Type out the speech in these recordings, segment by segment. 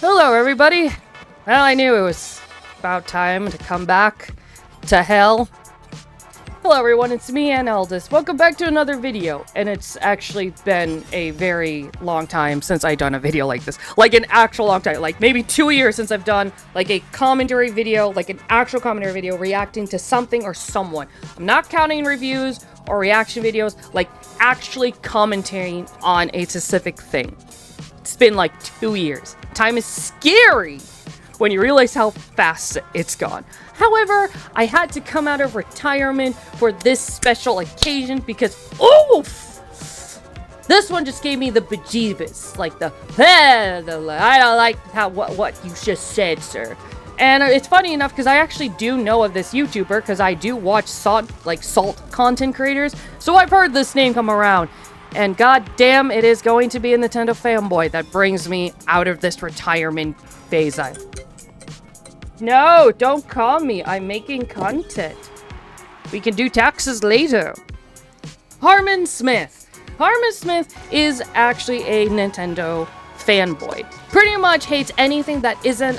Hello, everybody. Well, I knew it was about time to come back to hell. Hello, everyone. It's me, Eldest. Welcome back to another video. And it's actually been a very long time since I've done a video like this. Like, an actual long time. Like, maybe 2 years since I've done, like, a commentary video, like, an actual commentary video reacting to something or someone. I'm not counting reviews or reaction videos, like, actually commentating on a specific thing. It's been, like, 2 years. Time is scary when you realize how fast it's gone. However, I had to come out of retirement for this special occasion because, oof! This one just gave me the bejeebus. Like I don't like what you just said, sir. And it's funny enough because I actually do know of this YouTuber because I do watch salt content creators. So I've heard this name come around. And goddamn, it is going to be a Nintendo fanboy that brings me out of this retirement phase. No, don't call me. I'm making content. We can do taxes later. Harmon Smith. Harmon Smith is actually a Nintendo fanboy. Pretty much hates anything that isn't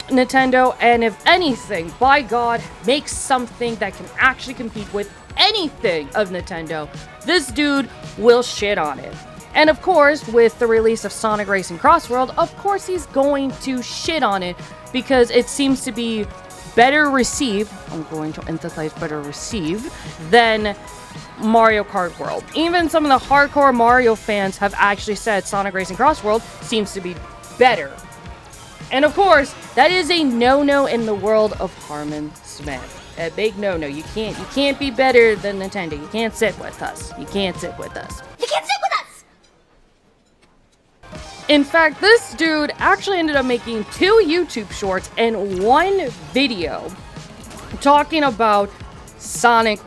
Nintendo, and if anything, by God, makes something that can actually compete with anything of Nintendo, this dude will shit on it. And of course, with the release of Sonic Racing Crossworlds, of course he's going to shit on it because it seems to be better received, I'm going to emphasize better received, than Mario Kart World. Even some of the hardcore Mario fans have actually said Sonic Racing Crossworlds seems to be better. And of course, that is a no-no in the world of Harmon Smith. A big no-no. You can't be better than Nintendo. You can't sit with us. You can't sit with us. You can't sit with us! In fact, this dude actually ended up making 2 YouTube shorts and 1 video talking about Sonic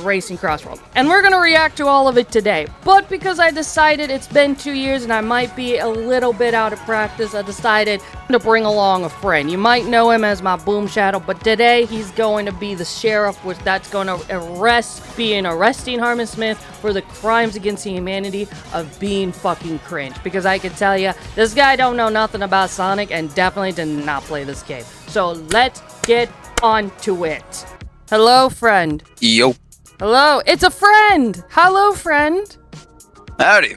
Racing Crossworlds. And we're gonna react to all of it today. But because I decided it's been 2 years and I might be a little bit out of practice, I decided to bring along a friend. You might know him as my Boom Shadow, but today he's going to be the sheriff, which that's going to arresting Harmon Smith for the crimes against humanity of being fucking cringe. Because I can tell you, this guy don't know nothing about Sonic and definitely did not play this game. So let's get on to it. Hello, friend. Yo. Hello, it's a friend! Hello, friend! Howdy.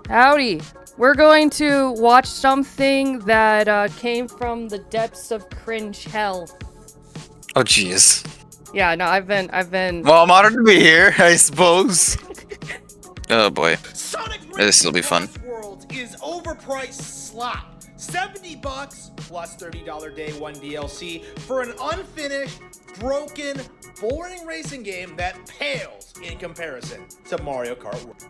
Howdy. We're going to watch something that came from the depths of cringe hell. Oh, jeez. Yeah, no, I've been... Well, I'm honored to be here, I suppose. Oh, boy. Sonic This will be fun. Crossworlds is overpriced slop. $70 plus $30 day one DLC for an unfinished, broken, boring racing game that pales in comparison to Mario Kart World.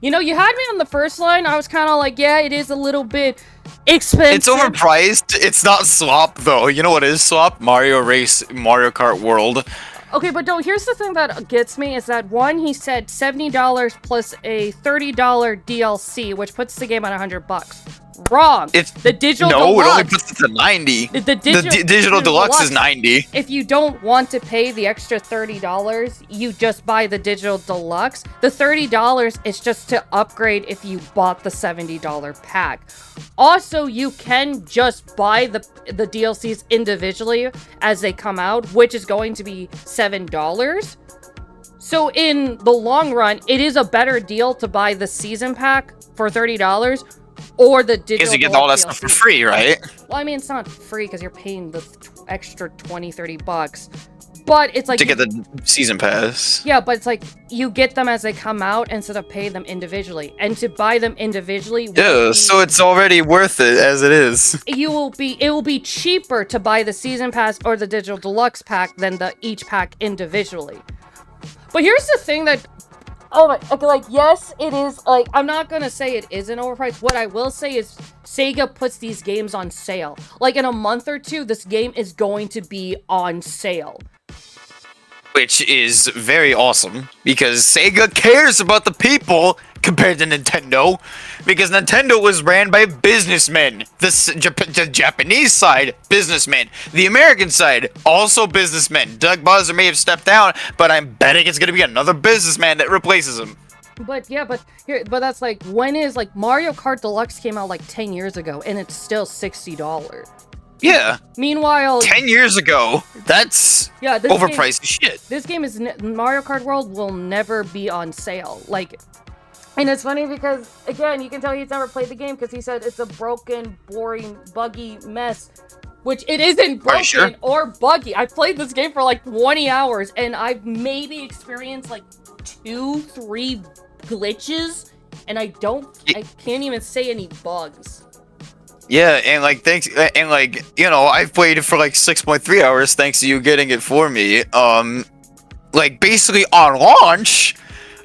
You had me on the first line. I was kind of like, yeah, it is a little bit expensive. It's overpriced. It's not swap, though. You know what is swap? Mario Kart World. Okay, but no, here's the thing that gets me is that one, he said $70 plus a $30 DLC, which puts the game at $100. Wrong. It's the digital no, deluxe. it only puts it to 90. The digital deluxe is 90. If you don't want to pay the extra $30, you just buy the digital deluxe. The $30 is just to upgrade if you bought the $70 pack. Also, you can just buy the DLCs individually as they come out, which is going to be $7. So in the long run, it is a better deal to buy the season pack for $30 or the digital. Because you get all that stuff for free, right? Well, I mean, it's not free because you're paying the extra $20-$30. But it's like to get the season pass. Yeah, but it's like you get them as they come out instead of pay them individually. And to buy them individually, Yeah, so it's already worth it as it is. It will be cheaper to buy the season pass or the digital deluxe pack than each pack individually. But here's the thing that, oh my, okay, like, yes, it is, like, I'm not gonna say it isn't overpriced. What I will say is Sega puts these games on sale. Like, in a month or two, this game is going to be on sale. Which is very awesome, because Sega cares about the people compared to Nintendo, because Nintendo was ran by businessmen. The Japanese side, businessmen. The American side, also businessmen. Doug Bowser may have stepped down, but I'm betting it's going to be another businessman that replaces him. But yeah, but that's like, when is like Mario Kart Deluxe came out like 10 years ago, and it's still $60. Yeah. Meanwhile, 10 years ago, that's overpriced as shit. This game is Mario Kart World will never be on sale. Like, and it's funny because again, you can tell he's never played the game because he said it's a broken, boring, buggy mess. Which it isn't broken or buggy. I played this game for like 20 hours and I've maybe experienced like 2-3 glitches, and I can't even say any bugs. Yeah, and like I've played it for like 6.3 hours thanks to you getting it for me. Like basically on launch,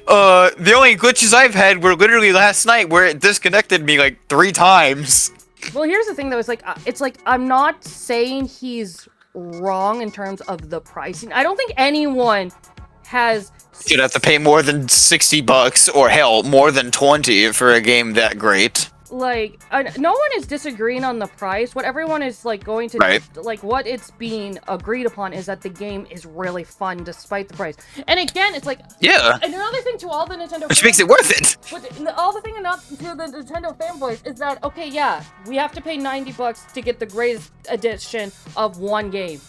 the only glitches I've had were literally last night where it disconnected me like 3 times. Well, here's the thing though, it's like I'm not saying he's wrong in terms of the pricing. I don't think anyone should have to pay more than $60 or hell, more than 20 for a game that great. Like, no one is disagreeing on the price. What everyone is like going to like what it's being agreed upon is that the game is really fun despite the price. And again, it's like, yeah. And another thing to all the Nintendo which makes it worth it. But all the thing to the Nintendo fanboys is that, okay, yeah, we have to pay $90 to get the greatest edition of one game.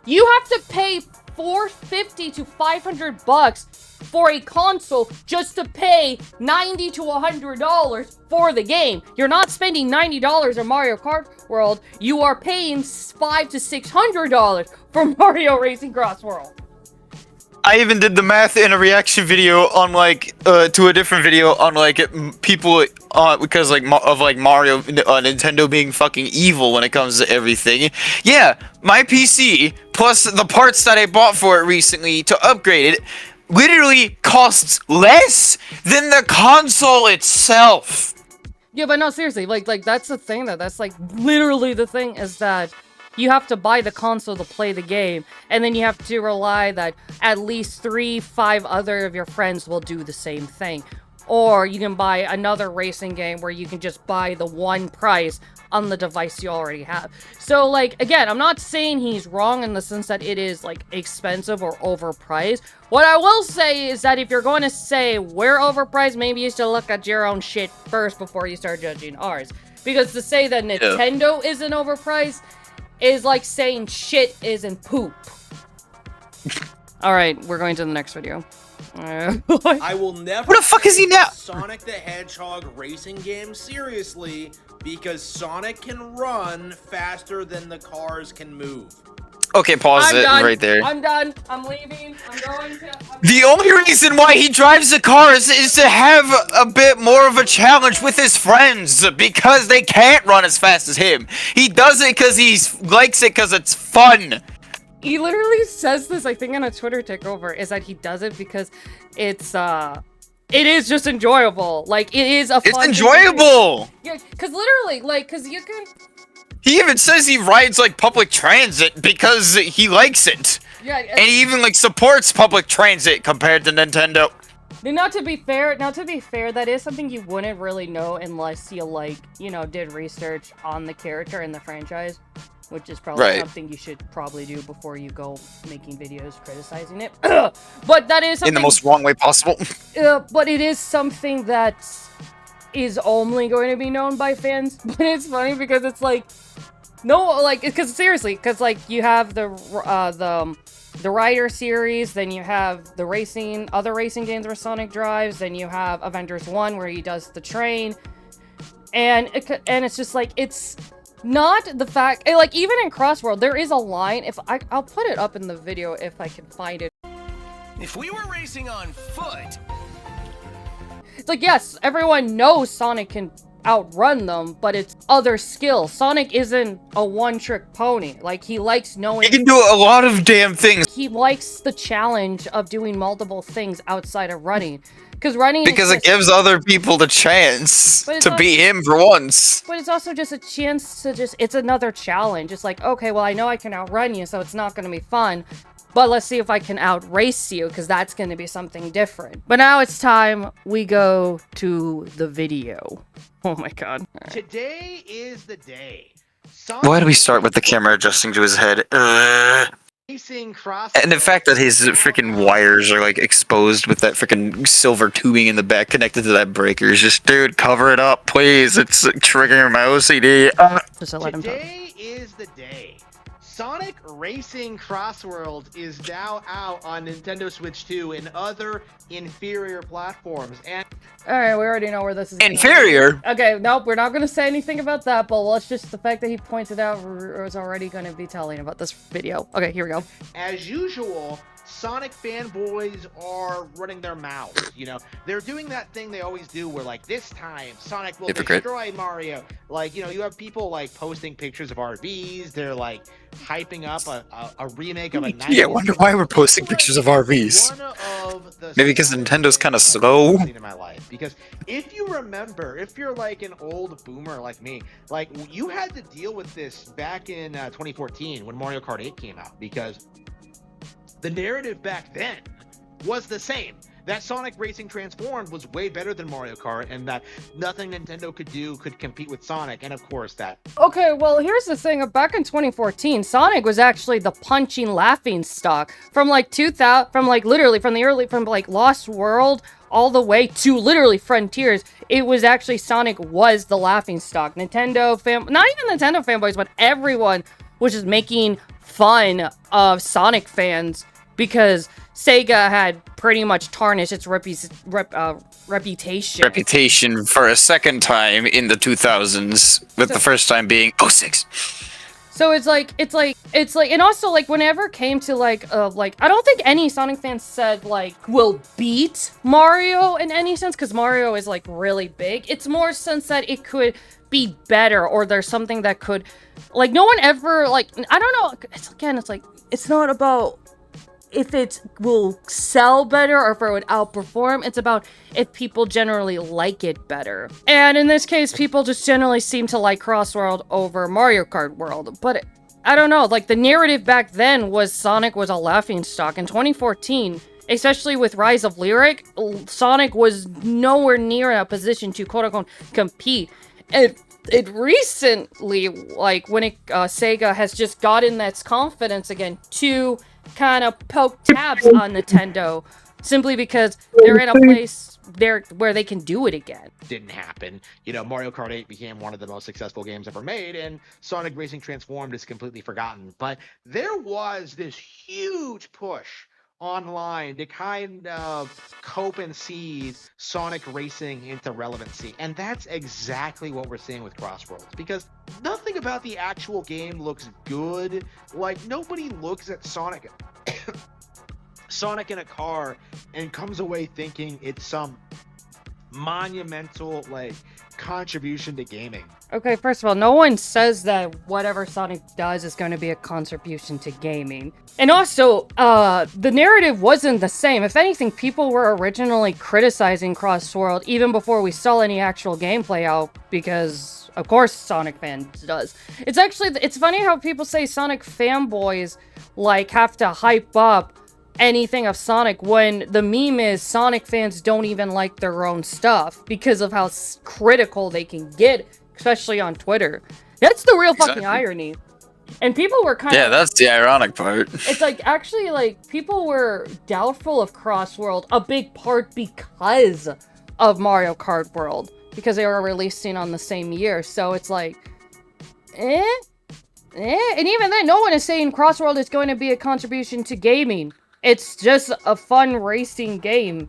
You have to pay $450 to $500 for a console just to pay $90 to $100 for the game. You're not spending $90 on Mario Kart World. You are paying $500 to $600 for Mario Racing Crossworlds. I even did the math in a reaction video on like to a different video on like people because like of like Mario Nintendo being fucking evil when it comes to everything. Yeah, my PC plus the parts that I bought for it recently to upgrade it literally costs less than the console itself. Yeah, but no, seriously, like that's the thing that's like literally the thing is that you have to buy the console to play the game, and then you have to rely that at least 3-5 other of your friends will do the same thing. Or you can buy another racing game where you can just buy the one price on the device you already have. So, like, again, I'm not saying he's wrong in the sense that it is, like, expensive or overpriced. What I will say is that if you're going to say we're overpriced, maybe you should look at your own shit first before you start judging ours. Because to say that Nintendo isn't overpriced is like saying shit isn't poop. Alright, we're going to the next video. I will never Where the fuck is he now? Sonic the Hedgehog racing game seriously because Sonic can run faster than the cars can move. Okay, pause it right there. I'm done. I'm leaving. I'm going to... The only reason why he drives the cars is to have a bit more of a challenge with his friends, because they can't run as fast as him. He does it because he likes it because it's fun. He literally says this, I think, on a Twitter takeover, is that he does it because it is just enjoyable. Like, it is a fun... It's enjoyable! Yeah, because literally, like, because you can... He even says he rides, like, public transit because he likes it. Yeah, and he even, like, supports public transit compared to Nintendo. Now to be fair, that is something you wouldn't really know unless you, like, you know, did research on the character and the franchise. Which is probably something you should probably do before you go making videos criticizing it. But that is something... In the most wrong way possible. But it is something that is only going to be known by fans. But it's funny because it's like... No, like, because seriously, because, like, you have the Rider series, then you have the other racing games where Sonic drives, then you have Avengers 1 where he does the train. And it's just like, it's... Not the fact, like, even in Crossworld, there is a line, I'll put it up in the video if I can find it. If we were racing on foot... It's like, yes, everyone knows Sonic can outrun them, but it's other skills. Sonic isn't a one-trick pony. Like, he likes knowing... He can do a lot of damn things. He likes the challenge of doing multiple things outside of running. Because it gives other people the chance to beat him for once. But it's also just a chance to it's another challenge. It's like, okay, well, I know I can outrun you, so it's not going to be fun. But let's see if I can outrace you, because that's going to be something different. But now it's time we go to the video. Oh my god. Right. Today is the day. Why do we start with the camera adjusting to his head? Racing Cross. And the fact that his freaking wires are like exposed with that freaking silver tubing in the back connected to that breaker is just, dude, cover it up, please. It's triggering my OCD. Just to let him talk. Today is the day. Sonic Racing Crossworlds is now out on Nintendo Switch 2 and other inferior platforms. And Alright, we already know where this is going. Inferior? Okay, nope, we're not going to say anything about that, but let's just, the fact that he pointed out was already going to be telling about this video. Okay, here we go. as usual, Sonic fanboys are running their mouths, you know. They're doing that thing they always do where, like, this time, Sonic will Hypocrite. destroy Mario. Like, you know, you have people, like, posting pictures of RVs. They're, like, hyping up a remake of a 90s Yeah, I wonder why we're posting pictures of RVs. One of the Maybe because saddest Nintendo's kind of things slow. I've seen in my life. Because if you remember, if you're like an old boomer like me, like you had to deal with this back in 2014 when Mario Kart 8 came out, because the narrative back then was the same. That Sonic Racing Transformed was way better than Mario Kart, and that nothing Nintendo could do could compete with Sonic, and of course that. Okay, well, here's the thing. Back in 2014, Sonic was actually the punching laughing stock. From like 2000, from like literally from like Lost World all the way to literally Frontiers, it was actually Sonic was the laughing stock. Not even Nintendo fanboys, but everyone was just making fun of Sonic fans because Sega had pretty much tarnished its reputation. Reputation for a second time in the 2000s, with the first time being 06. So it's like, and also like whenever it came to like I don't think any Sonic fans said like will beat Mario in any sense, because Mario is like really big. It's more sense that it could be better, or there's something that could, like, no one ever, like, I don't know. It's like, it's not about if it will sell better or if it would outperform. It's about if people generally like it better. And in this case, people just generally seem to like Crossworld over Mario Kart World. But I don't know, like the narrative back then was Sonic was a laughingstock. In 2014, especially with Rise of Lyric, Sonic was nowhere near a position to quote-unquote compete. It recently, like when Sega has just gotten that confidence again to kind of poke tabs on Nintendo, simply because they're in a place there where they can do it again. Didn't happen. You know, Mario Kart 8 became one of the most successful games ever made, and Sonic Racing Transformed is completely forgotten. But there was this huge push online to kind of cope and seed Sonic Racing into relevancy, and that's exactly what we're seeing with Crossworlds, because nothing about the actual game looks good. Like, nobody looks at Sonic in a car and comes away thinking it's some monumental, like, contribution to gaming. Okay, first of all, no one says that whatever Sonic does is going to be a contribution to gaming. And also, the narrative wasn't the same. If anything, people were originally criticizing Crossworld even before we saw any actual gameplay out, because, of course, Sonic fans does. It's funny how people say Sonic fanboys, like, have to hype up anything of Sonic when the meme is Sonic fans don't even like their own stuff because of how critical they can get, especially on Twitter. That's the real fucking irony. And people were kind of... Yeah, that's the ironic part. It's like, actually, like, people were doubtful of Crossworld, a big part because of Mario Kart World, because they were releasing on the same year. So it's like, and even then, no one is saying Crossworld is going to be a contribution to gaming. It's just a fun racing game.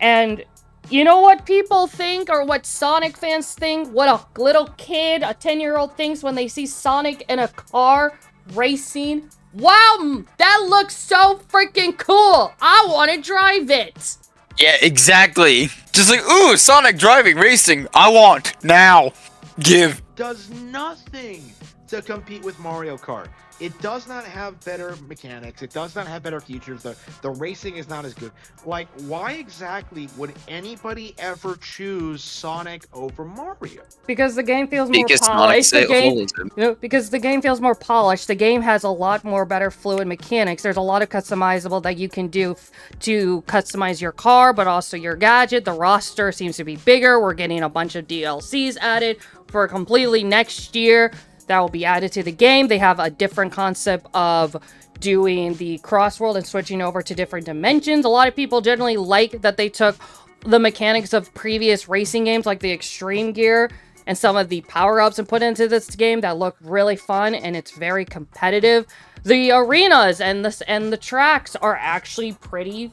And you know what people think, or what Sonic fans think? What a little kid, a 10-year-old thinks when they see Sonic in a car racing? Wow, that looks so freaking cool! I want to drive it! Yeah, exactly. Just like, ooh, Sonic driving, racing. I want, now. Give. Does nothing to compete with Mario Kart. It does not have better mechanics. It does not have better features. The racing is not as good. Like, why exactly would anybody ever choose Sonic over Mario? Because the game feels more polished. Because the game feels more polished. The game has a lot more better fluid mechanics. There's a lot of customizable that you can do to customize your car, but also your gadget. The roster seems to be bigger. We're getting a bunch of DLCs added for completely next year. that will be added to the game. They have a different concept of doing the Crossworld and switching over to different dimensions. A lot of people generally like that they took the mechanics of previous racing games, like the extreme gear and some of the power-ups, and put into this game that look really fun, and it's very competitive. The arenas and the tracks are actually pretty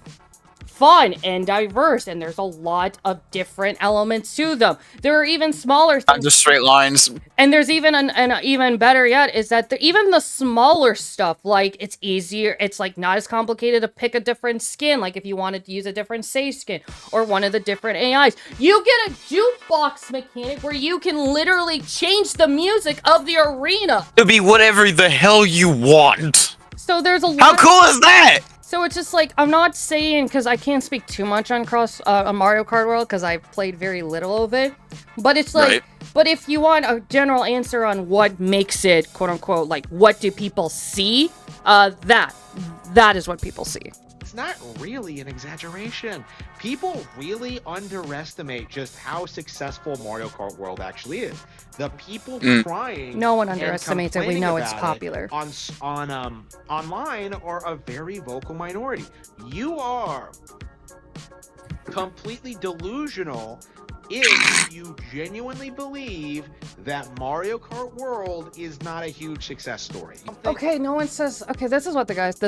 fun and diverse, and there's a lot of different elements to them. There are even smaller things. Not just straight lines. And there's even an even better yet is that even the smaller stuff, like it's easier, it's like not as complicated to pick a different skin, like if you wanted to use a different save skin or one of the different AIs. You get a jukebox mechanic where you can literally change the music of the arena To be whatever the hell you want. so there's a lot. How cool is that? So it's just like, I'm not saying, because I can't speak too much on on Mario Kart World, because I've played very little of it. But it's like, Right. but if you want a general answer on what makes it, quote unquote, like, what do people see? That is what people see. It's not really an exaggeration. People really underestimate just how successful Mario Kart World actually is. The people crying. No one and underestimates it. We complaining know it's about popular. it online are a very vocal minority. You are completely delusional if you genuinely believe that Mario Kart World is not a huge success story. Okay, no one says. Okay, this is what the guys,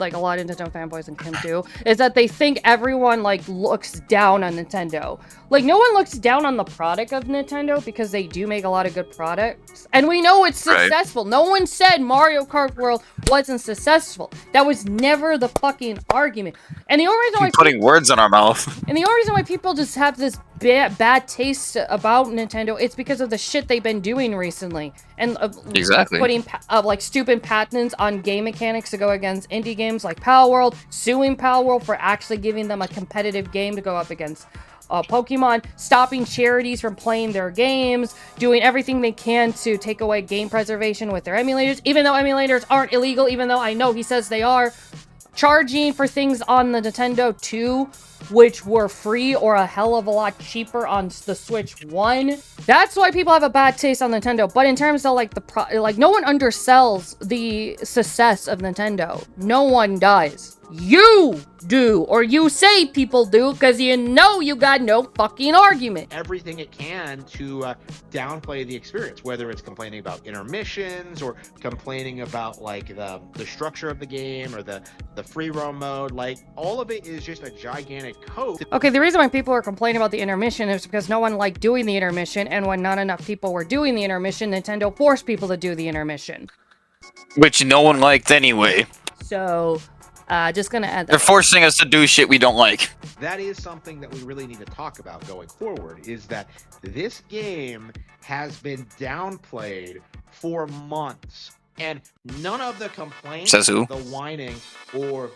like a lot of Nintendo fanboys and Kim do, is that they think everyone like looks down on Nintendo. Like no one looks down on the product of Nintendo because they do make a lot of good products, and we know it's Right. successful. No one said Mario Kart World wasn't successful. That was never the fucking argument. And the only reason why Putting words in our mouth. And the only reason why people just have this bad taste about Nintendo, it's because of the shit they've been doing recently. And Exactly. putting like stupid patents on game mechanics to go against indie games like Pal World, suing Pal World for actually giving them a competitive game to go up against Pokemon, stopping charities from playing their games, doing everything they can to take away game preservation with their emulators, even though emulators aren't illegal, even though I know he says they are. Charging for things on the Nintendo 2, which were free or a hell of a lot cheaper on the Switch 1. That's why people have a bad taste on Nintendo. But in terms of like no one undersells the success of Nintendo. No one does. You do, or you say people do, because you know you got no fucking argument. Everything it can to downplay the experience, whether it's complaining about intermissions or complaining about like the structure of the game or the free roam mode. Like all of it is just a gigantic cope. Okay, the reason why people are complaining about the intermission is because no one liked doing the intermission, and when not enough people were doing the intermission, Nintendo forced people to do the intermission. Which no one liked anyway. So, just gonna add that. They're forcing us to do shit we don't like. That is something that we really need to talk about going forward, is that this game has been downplayed for months, and none of the complaints, Says who? the whining, or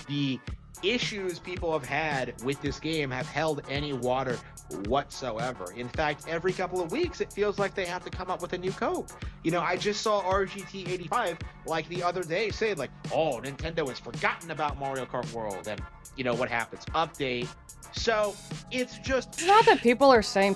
the issues people have had with this game have held any water whatsoever. In fact, every couple of weeks it feels like they have to come up with a new code. You know, I just saw RGT85 like the other day saying like, oh, Nintendo has forgotten about Mario Kart World, and you know what happens, update. So it's just, It's not that people are saying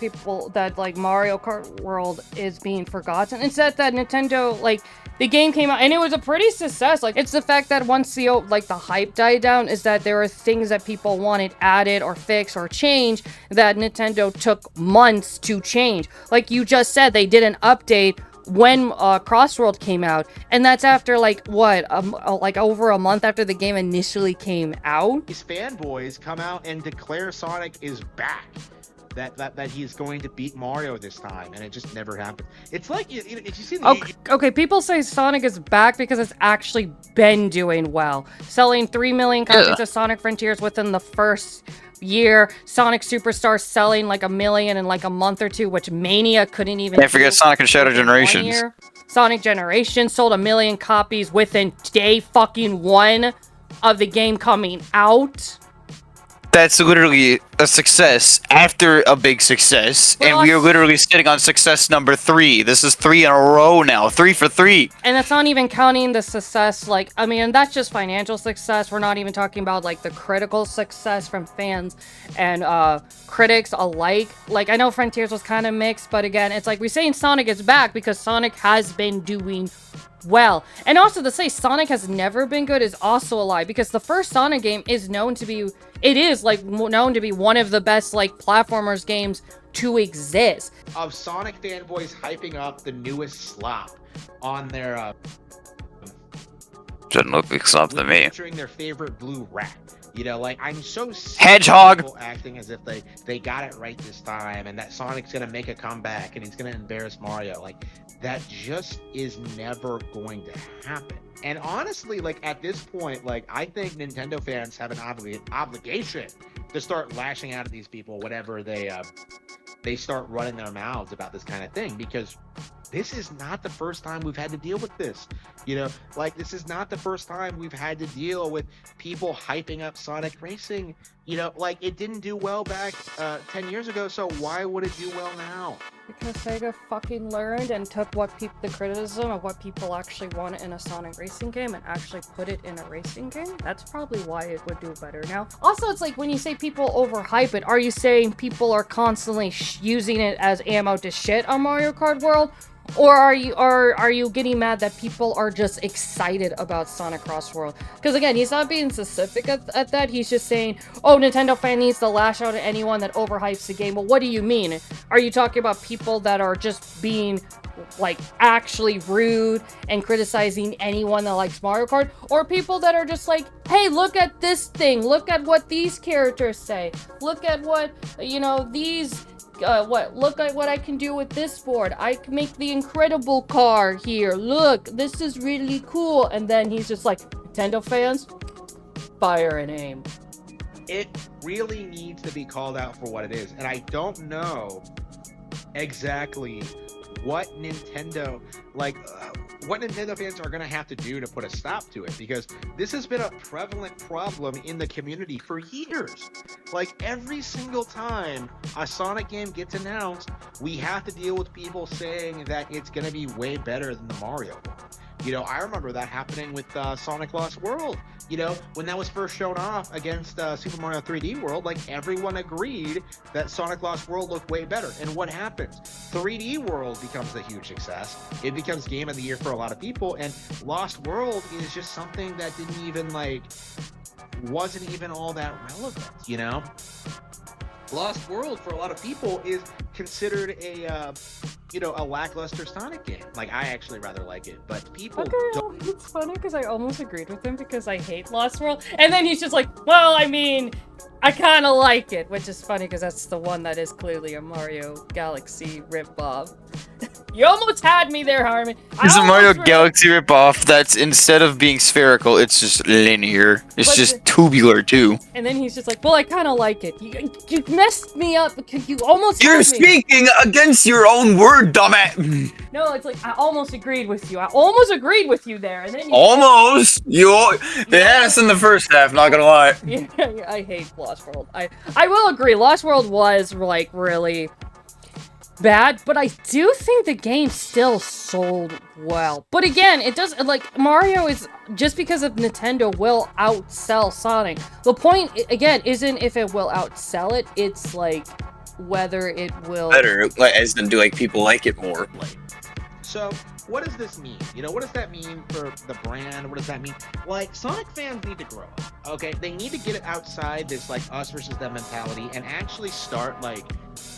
that like Mario Kart World is being forgotten. It's that Nintendo, like, the game came out and it was a pretty success. Like, it's the fact that once the hype died down, is that there were things that people wanted added or fixed or changed that Nintendo took months to change. Like you just said, they did an update when Crossworld came out, and that's after like what, like over a month after the game initially came out. these fanboys come out and declare Sonic is back. That he's going to beat Mario this time, and it just never happened. It's like, if you see the... Okay, people say Sonic is back because it's actually been doing well. Selling 3 million copies of Sonic Frontiers within the first year. Sonic Superstar selling like 1 million in like a month or two, which Mania couldn't even Can't forget do Sonic and Shadow within 1 Generations. year. Sonic Generations sold 1 million copies within day fucking 1 of the game coming out. that's literally a success after a big success, Well, and we are literally sitting on success number 3. This is 3 in a row now, 3 for 3. And that's not even counting the success, like, I mean, that's just financial success. We're not even talking about, like, the critical success from fans and critics alike. Like, I know Frontiers was kind of mixed, but again, it's like we're saying Sonic is back because Sonic has been doing well. And also to say Sonic has never been good is also a lie, because the first Sonic game is known to be, it is, like, known to be one of the best, like, platformers games to exist. Of Sonic fanboys hyping up the newest slop on their Doesn't look like something to me. featuring their favorite blue rat. You know, like, I'm so sick Hedgehog. of people acting as if they got it right this time, and that Sonic's gonna make a comeback and he's gonna embarrass Mario. Like, that just is never going to happen. And honestly, like, at this point, like, I think Nintendo fans have an obligation to start lashing out at these people whenever they start running their mouths about this kind of thing, because this is not the first time we've had to deal with this. You know, like, this is not the first time we've had to deal with people hyping up Sonic Racing. You know, like, it didn't do well back 10 years ago, so why would it do well now? Because Sega fucking learned and took the criticism of what people actually want in a Sonic racing game and actually put it in a racing game. That's probably why it would do better now. Also, it's like when you say people overhype it, are you saying people are constantly using it as ammo to shit on Mario Kart World? Or are you getting mad that people are just excited about Sonic Crossworld? Because again, he's not being specific at that. He's just saying, oh, Nintendo fan needs to lash out at anyone that overhypes the game. Well, what do you mean? Are you talking about people that are just being, like, actually rude and criticizing anyone that likes Mario Kart? Or people that are just like, hey, look at this thing. Look at what these characters say. Look at what, you know, these... look at what I can do with this board. I can make the incredible car here. Look, this is really cool. And then he's just like, Nintendo fans, fire and aim. It really needs to be called out for what it is. And I don't know exactly what Nintendo, what Nintendo fans are going to have to do to put a stop to it, because this has been a prevalent problem in the community for years. Like, every single time a Sonic game gets announced, we have to deal with people saying that it's going to be way better than the Mario one. You know, I remember that happening with Sonic Lost World. You know, when that was first shown off against Super Mario 3D World, like, everyone agreed that Sonic Lost World looked way better. And what happens? 3D World becomes a huge success. It becomes Game of the Year for a lot of people. And Lost World is just something that didn't even, like, wasn't even all that relevant, you know? Lost World, for a lot of people, is considered a, you know, a lackluster Sonic game. Like, I actually rather like it, but people don't. It's funny because I almost agreed with him because I hate Lost World. And then he's just like, well, I mean, I kind of like it, which is funny because that's the one that is clearly a Mario Galaxy ripoff. You almost had me there, Harmon. It's a Mario Galaxy ripoff that's, instead of being spherical, it's just linear. It's just tubular, too. And then he's just like, well, I kind of like it. You messed me up because you almost You're had me. speaking against your own word, dumbass. No, it's like, I almost agreed with you. I almost agreed with you there. And then you Almost. They had us in the first half, not gonna lie. Yeah, I hate Lost World. I will agree, Lost World was, like, really bad, but I do think the game still sold well. But again, it does, like, Mario is, just because of Nintendo will outsell Sonic. The point, again, isn't if it will outsell it, it's, like, whether it will... Better, like, as in, do, like, people like it more? So, what does this mean? You know, what does that mean for the brand? What does that mean? Like, Sonic fans need to grow up, okay? They need to get it outside this, like, us versus them mentality and actually start, like,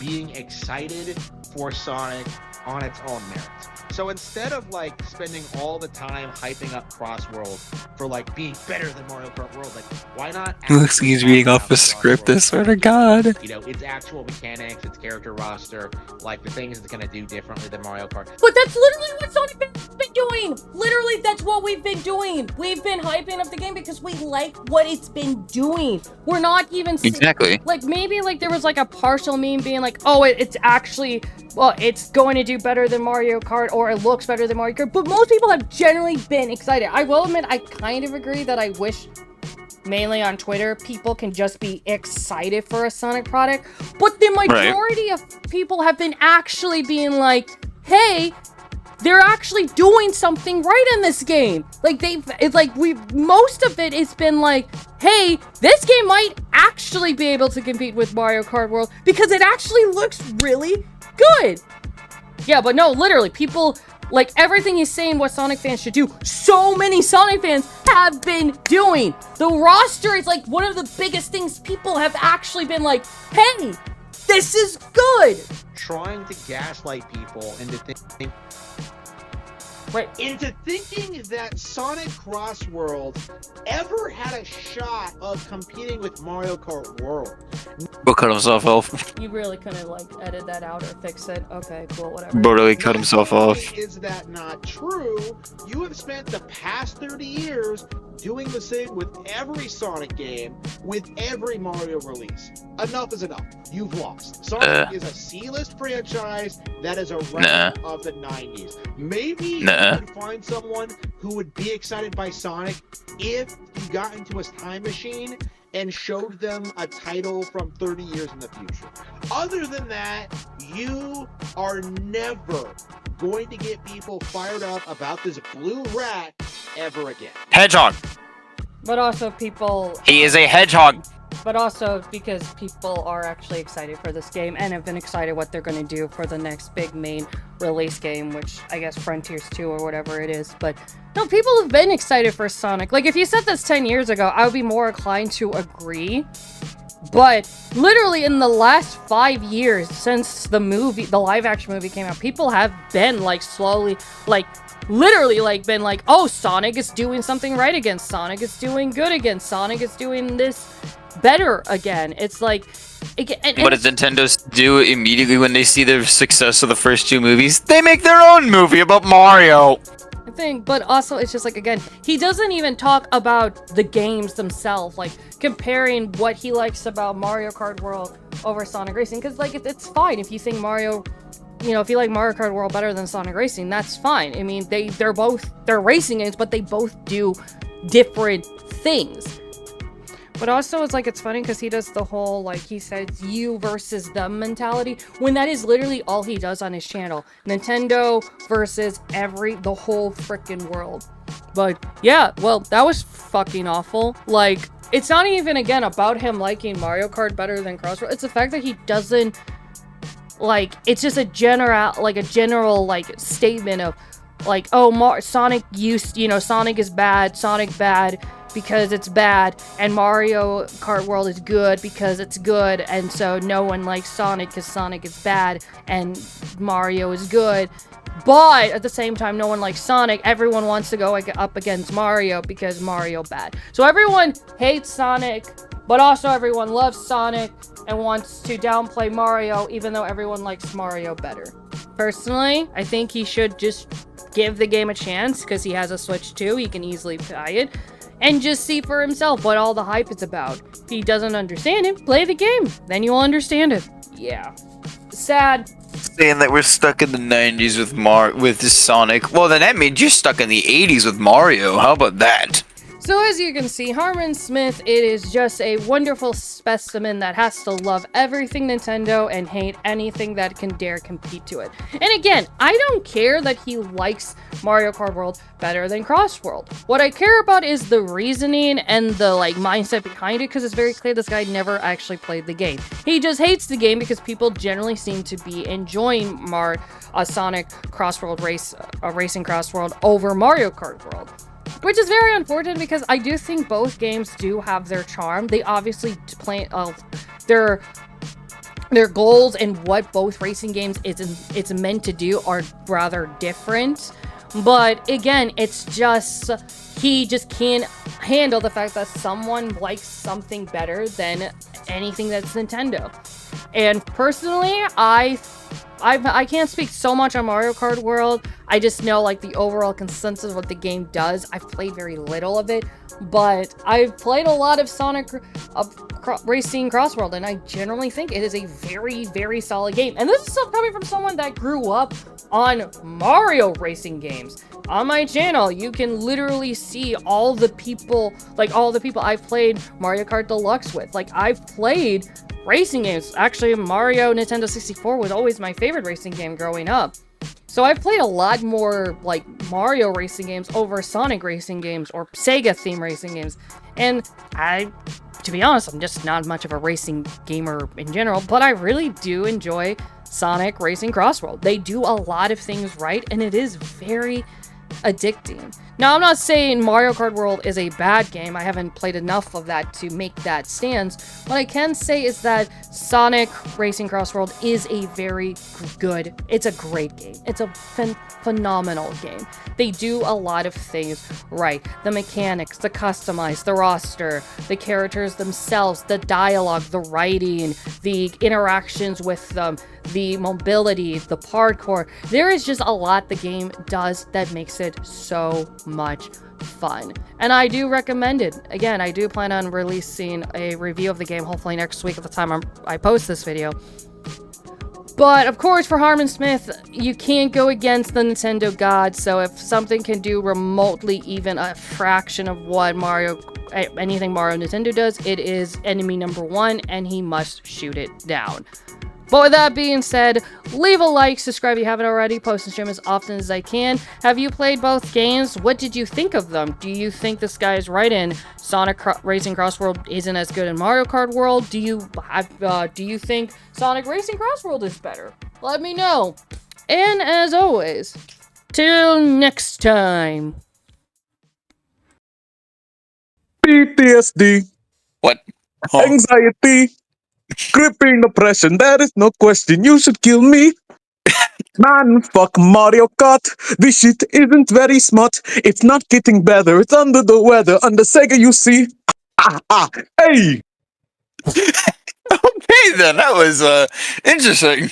being excited for Sonic on its own merits. So instead of, like, spending all the time hyping up Crossworlds for, like, being better than Mario Kart World, like, why not... Looks like he's reading off a script, I swear to God. You know, its actual mechanics, its character roster, like, the things it's gonna do differently than Mario Kart. But that's literally what Sonic has been doing! Literally, that's what we've been doing! We've been hyping up the game because we like what it's been doing. We're not even... Exactly. Like, maybe, like, there was, like, a partial meme being like, oh, it's actually... Well, it's going to do better than Mario Kart, or it looks better than Mario Kart, but most people have generally been excited. I will admit, I kind of agree that I wish mainly on Twitter, people can just be excited for a Sonic product, but the majority of people have been actually being like, hey, they're actually doing something right in this game. Like, most of it has been like, hey, this game might actually be able to compete with Mario Kart World because it actually looks really good. Yeah, but no, literally, people, like, everything he's saying what Sonic fans should do, so many Sonic fans have been doing. The roster is, like, one of the biggest things people have actually been like, hey, this is good. Trying to gaslight people into thinking that Sonic Crossworlds ever had a shot of competing with Mario Kart World. Bro cut himself off. You really couldn't, like, edit that out or fix it. Okay, cool, whatever. Bro really cut himself off. Is that not true? You have spent the past 30 years doing the same with every Sonic game, with every Mario release. Enough is enough. You've lost. Sonic is a C-list franchise that is a relic of the 90s. Maybe you could find someone who would be excited by Sonic if you got into a time machine and showed them a title from 30 years in the future. Other than that, you are never going to get people fired up about this blue rat ever again. Hedgehog. But also people... He is a hedgehog. But also because people are actually excited for this game and have been excited what they're going to do for the next big main release game, which I guess Frontiers 2 or whatever it is. But no, people have been excited for Sonic. Like, if you said this 10 years ago, I would be more inclined to agree. But literally in the last 5 years since the live-action movie came out, people have been, like, slowly, like, literally, like, been like, oh, Sonic is doing something right again. Sonic is doing good again. Sonic is doing this better again. It's like... What does Nintendo do immediately when they see the success of the first two movies? They make their own movie about Mario! But also it's just like, again, he doesn't even talk about the games themselves, like comparing what he likes about Mario Kart World over Sonic Racing, because like it's fine if you think Mario, you know, if you like Mario Kart World better than Sonic Racing, that's fine. I mean, they're racing games, but they both do different things. But also, it's like, it's funny because he does the whole, like, he says you versus them mentality, when that is literally all he does on his channel. Nintendo versus the whole freaking world. But, yeah, well, that was fucking awful. Like, it's not even, again, about him liking Mario Kart better than Crossworlds. It's the fact that he doesn't, like, it's just a general, like, statement of, like, oh, Sonic Sonic is bad, Sonic bad, because it's bad, and Mario Kart World is good because it's good, and so no one likes Sonic because Sonic is bad and Mario is good. But at the same time, no one likes Sonic. Everyone wants to go up against Mario because Mario bad. So everyone hates Sonic, but also everyone loves Sonic and wants to downplay Mario, even though everyone likes Mario better. Personally, I think he should just give the game a chance because he has a Switch 2. He can easily buy it and just see for himself what all the hype is about. If he doesn't understand it, play the game. Then you'll understand it. Yeah. Sad. Saying that we're stuck in the 90s with Sonic. Well, then that means you're stuck in the 80s with Mario. How about that? So as you can see, Harmon Smith, it is just a wonderful specimen that has to love everything Nintendo and hate anything that can dare compete to it. And again, I don't care that he likes Mario Kart World better than Crossworld. What I care about is the reasoning and the mindset behind it, because it's very clear this guy never actually played the game. He just hates the game because people generally seem to be enjoying Sonic Crossworld Racing Crossworld over Mario Kart World. Which is very unfortunate because I do think both games do have their charm. They obviously play their goals and what both racing games it's meant to do are rather different. But again, it's just he just can't handle the fact that someone likes something better than anything that's Nintendo. And personally, I can't speak so much on Mario Kart World. I just know the overall consensus of what the game does. I've played very little of it. but I've played a lot of Sonic Racing Crossworld, and I generally think it is a very, very solid game. And this is stuff coming from someone that grew up on Mario racing games. On my channel, you can literally see all the people I've played Mario Kart Deluxe with. Like, I've played racing games. Actually, Mario Nintendo 64 was always my favorite racing game growing up. So I've played a lot more, like, Mario racing games over Sonic racing games or Sega-themed racing games. And to be honest, I'm just not much of a racing gamer in general, but I really do enjoy Sonic Racing Crossworld. They do a lot of things right, and it is very addicting. Now, I'm not saying Mario Kart World is a bad game. I haven't played enough of that to make that stance. What I can say is that Sonic Racing Crossworld is a very good, it's a great game. It's a phenomenal game. They do a lot of things right. The mechanics, the customize, the roster, the characters themselves, the dialogue, the writing, the interactions with them, the mobility, the parkour. There is just a lot the game does that makes it so much fun, and I do recommend it. Again, I do plan on releasing a review of the game hopefully next week at the time I post this video. But of course, for Harmon Smith, you can't go against the Nintendo gods, so if something can do remotely even a fraction of what anything Mario Nintendo does, it is enemy number one, and he must shoot it down. But with that being said, leave a like, subscribe if you haven't already, post and stream as often as I can. Have you played both games? What did you think of them? Do you think this guy is right in Sonic Racing Crossworld isn't as good in Mario Kart World? Do you think Sonic Racing Crossworld is better? Let me know. And as always, till next time. PTSD, What? Huh? anxiety, gripping depression. There is no question. You should kill me. Man, fuck Mario Kart. This shit isn't very smart. It's not getting better. It's under the weather. Under Sega, you see. Hey. Okay, then that was interesting.